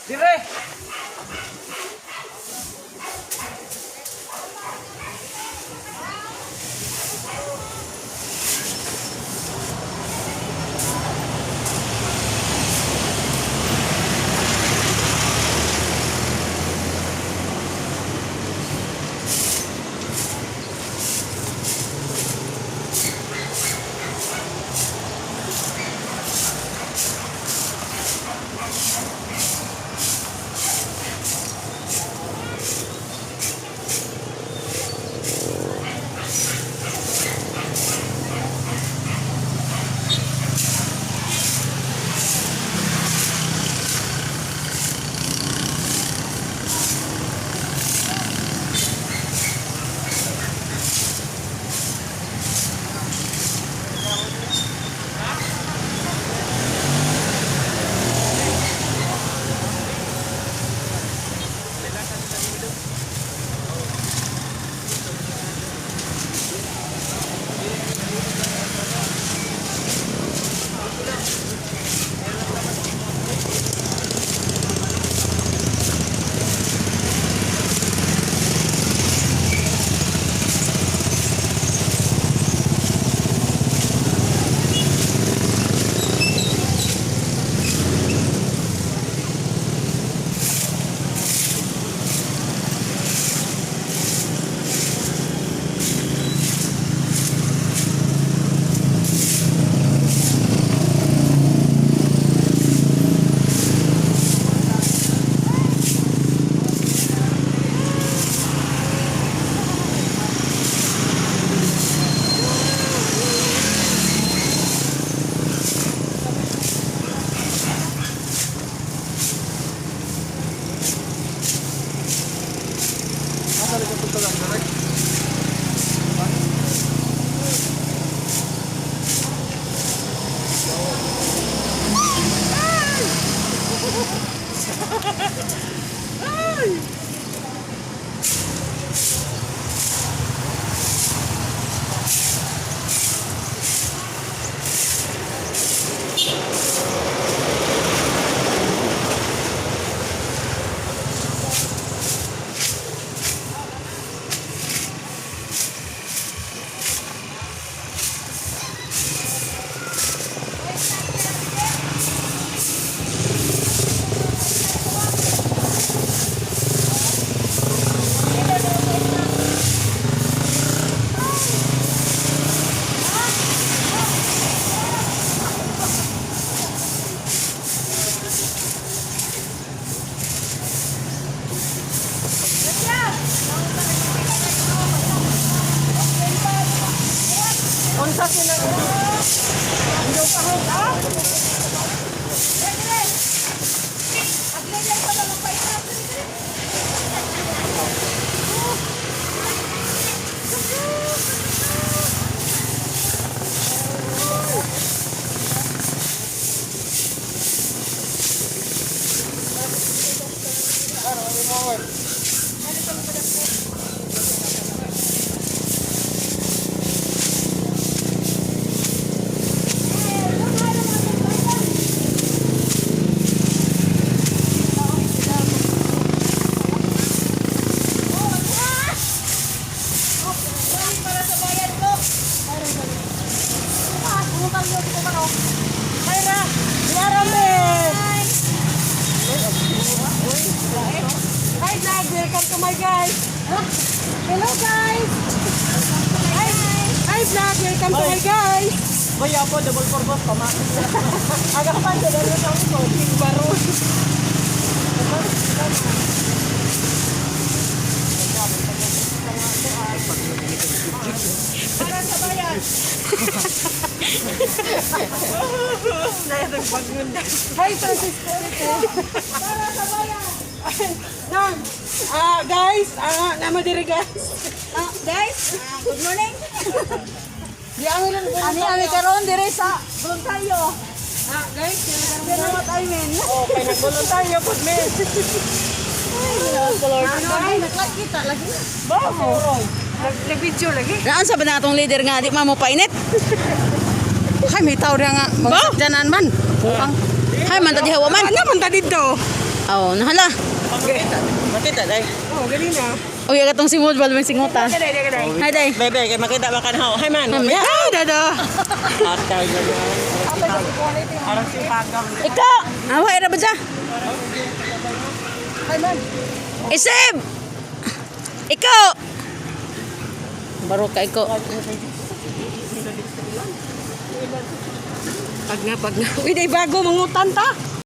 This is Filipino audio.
Dire! Unsa sila Hindi pa ho welcome to my guys. Hello guys. Hi vlog, welcome to my guys. Baya po double purpose pamakin. Aga pa sa dalo sa ko, ting baro. Para sa bayan. Hi Francisco. Para sa bayan. Nang, guys, nama diri guys. Guys, good morning. Di ang ilan po. Ani karon dire sa voluntaryo. Guys, Pero what I mean. okay, nag-voluntaryo po, men. Ay, nag-like kita lagi. Bao. Nag-video lagi. Naan sa ba na atong leader nga di mo painit? Hay may tao nga mga sakyanan man. Hay man tadi hawa man. Ano man ta dito? Oh, nahala. Makita, day. Oh, galing na. Uy, agatong simod, balbang singuta. Kaday, kaday. Hi, day. Bebe, kay makita makan ho. Hi, man. Ay, dada. Ata, Arang si Pagam. Ikaw! Awa, era ba dyan? Hi, man. Isib! Ikaw! Baro ka, ikaw. Pag nga. Uy, day bago, mangutan ta.